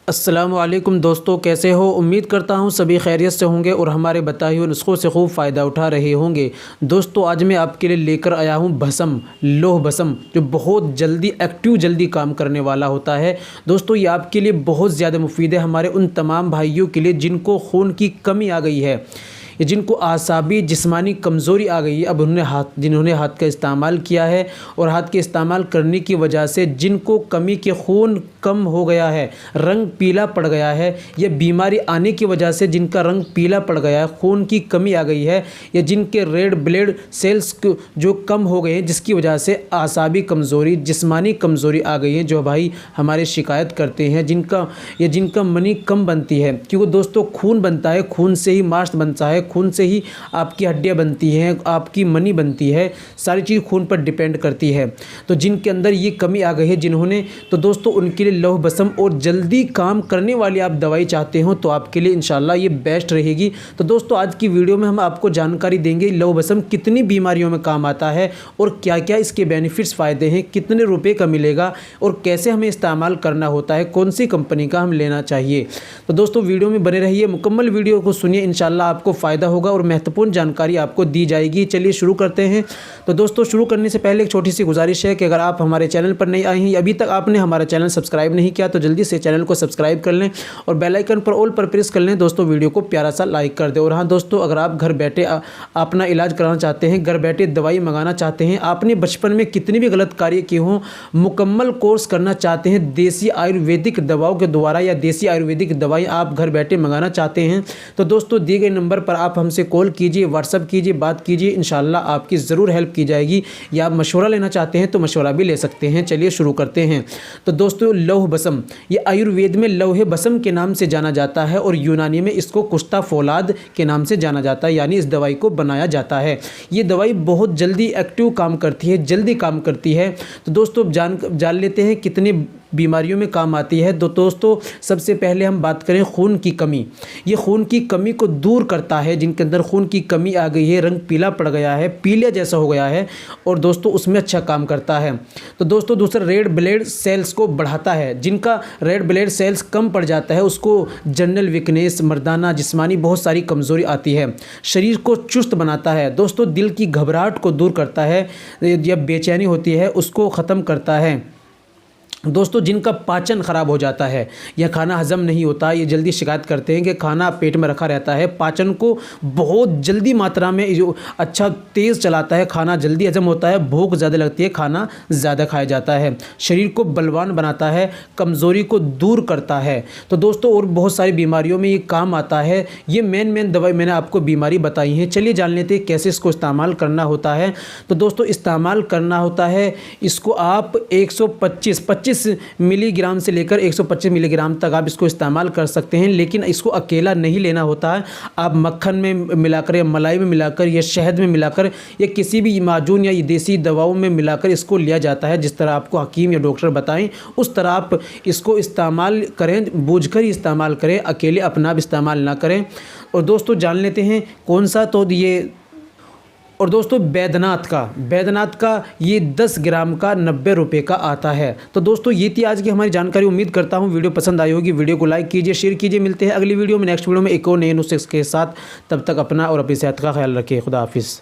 अस्सलामुअलैकुम दोस्तों, कैसे हो। उम्मीद करता हूँ सभी खैरियत से होंगे और हमारे बताए हुए नुस्खों से खूब फ़ायदा उठा रहे होंगे। दोस्तों, आज मैं आपके लिए लेकर आया हूँ भस्म, लोह भस्म, जो बहुत जल्दी काम करने वाला होता है। दोस्तों, ये आपके लिए बहुत ज़्यादा मुफीद है, हमारे उन तमाम भाइयों के लिए जिनको खून की कमी आ गई है या जिनको आसाबी जिस्मानी कमज़ोरी आ गई है। अब जिन्होंने हाथ का इस्तेमाल किया है और हाथ के इस्तेमाल करने की वजह से जिनको कमी के खून कम हो गया है, रंग पीला पड़ गया है, या बीमारी आने की वजह से जिनका रंग पीला पड़ गया है, खून की कमी आ गई है, या जिनके रेड ब्लड सेल्स जो कम हो गए हैं, जिसकी वजह से आसाबी कमज़ोरी जिस्मानी कमज़ोरी आ गई है, जो भाई हमारे शिकायत करते हैं, जिनका मनी कम बनती है। क्योंकि दोस्तों, खून बनता है, खून से ही मांस बनता है, खून से ही आपकी हड्डियां बनती हैं, आपकी मनी बनती है, सारी चीज़ खून पर डिपेंड करती है। तो जिनके अंदर ये कमी आ गई है जिन्होंने, तो दोस्तों उनके लिए लौह भस्म और जल्दी काम करने वाली आप दवाई चाहते हो तो आपके लिए इंशाल्लाह ये बेस्ट रहेगी। तो दोस्तों, आज की वीडियो में हम आपको जानकारी देंगे लौह भस्म कितनी बीमारियों में काम आता है और क्या क्या इसके बेनिफिट्स फ़ायदे हैं, कितने रुपए का मिलेगा और कैसे हमें इस्तेमाल करना होता है, कौन सी कंपनी का हम लेना चाहिए। तो दोस्तों, वीडियो में बने रहिए, मुकम्मल वीडियो को सुनिए, इंशाल्लाह आपको फ़ायदा होगा और महत्वपूर्ण जानकारी आपको दी जाएगी। चलिए शुरू करते हैं। तो दोस्तों, शुरू करने से पहले एक छोटी सी गुजारिश है कि अगर आप हमारे चैनल पर नए आए हैं, अभी तक आपने हमारा चैनल सब्सक्राइब नहीं किया तो जल्दी से चैनल को सब्सक्राइब कर लें और बेल आइकन पर ऑल पर प्रेस कर लें। दोस्तों, वीडियो को प्यारा सा लाइक कर दें। और हाँ दोस्तों, अगर आप घर बैठे अपना इलाज कराना चाहते हैं, घर बैठे दवाई मंगाना चाहते हैं, आपने बचपन में कितनी भी गलत कार्य किए हों, मुकम्मल कोर्स करना चाहते हैं देसी आयुर्वेदिक दवाओं के द्वारा, या देसी आयुर्वेदिक दवाई आप घर बैठे मंगाना चाहते हैं, तो दोस्तों दिए गए नंबर पर आप हमसे कॉल कीजिए, व्हाट्सअप कीजिए, बात कीजिए, इंशाल्लाह आपकी ज़रूर हेल्प की जाएगी। या आप मशवरा लेना चाहते हैं तो मशवरा भी ले सकते हैं। चलिए शुरू करते हैं। तो दोस्तों, लौह भस्म ये आयुर्वेद में लौह भस्म के नाम से जाना जाता है और यूनानी में इसको कुश्ता फौलाद के नाम से जाना जाता है, यानी इस दवाई को बनाया जाता है। ये दवाई बहुत जल्दी एक्टिव काम करती है, जल्दी काम करती है। तो दोस्तों, जान लेते हैं कितने बीमारियों में काम आती है। तो दोस्तों, सबसे पहले हम बात करें खून की कमी। ये खून की कमी को दूर करता है, जिनके अंदर खून की कमी आ गई है, रंग पीला पड़ गया है, पीले जैसा हो गया है, और दोस्तों उसमें अच्छा काम करता है। तो दोस्तों, दूसरा रेड ब्लड सेल्स को बढ़ाता है। जिनका रेड ब्लड सेल्स कम पड़ जाता है उसको जनरल वीकनेस, मर्दाना जिस्मानी बहुत सारी कमज़ोरी आती है। शरीर को चुस्त बनाता है। दोस्तों, दिल की घबराहट को दूर करता है, या बेचैनी होती है उसको ख़त्म करता है। दोस्तों, जिनका पाचन ख़राब हो जाता है या खाना हज़म नहीं होता, ये जल्दी शिकायत करते हैं कि खाना पेट में रखा रहता है, पाचन को बहुत जल्दी मात्रा में जो अच्छा तेज़ चलाता है, खाना जल्दी हज़म होता है, भूख ज़्यादा लगती है, खाना ज़्यादा खाया जाता है, शरीर को बलवान बनाता है, कमज़ोरी को दूर करता है। तो दोस्तों, और बहुत सारी बीमारियों में ये काम आता है। ये मेन दवाई मैंने आपको बीमारी बताई है। चलिए जान लेते हैं कैसे इसको इस्तेमाल करना होता है। तो दोस्तों, इस्तेमाल करना होता है इसको आप 125 मिलीग्राम से लेकर 125 मिलीग्राम तक आप इसको इस्तेमाल कर सकते हैं, लेकिन इसको अकेला नहीं लेना होता है। आप मक्खन में मिलाकर या मलाई में मिलाकर या शहद में मिलाकर या किसी भी माजून या देसी दवाओं में मिलाकर इसको लिया जाता है। जिस तरह आपको हकीम या डॉक्टर बताएं उस तरह आप इसको इस्तेमाल करें, बूझकर ही इस्तेमाल करें, अकेले अपना आप इस्तेमाल ना करें। और दोस्तों, जान लेते हैं कौन सा। तो ये और दोस्तों, बैद्यनाथ का ये 10 ग्राम का 90 रुपये का आता है। तो दोस्तों, ये थी आज की हमारी जानकारी। उम्मीद करता हूँ वीडियो पसंद आई होगी। वीडियो को लाइक कीजिए, शेयर कीजिए। मिलते हैं अगली वीडियो में, नेक्स्ट वीडियो में एक और नए नुस्खे के साथ। तब तक अपना और अपनी सेहत का ख्याल रखिए। खुदा हाफिज़।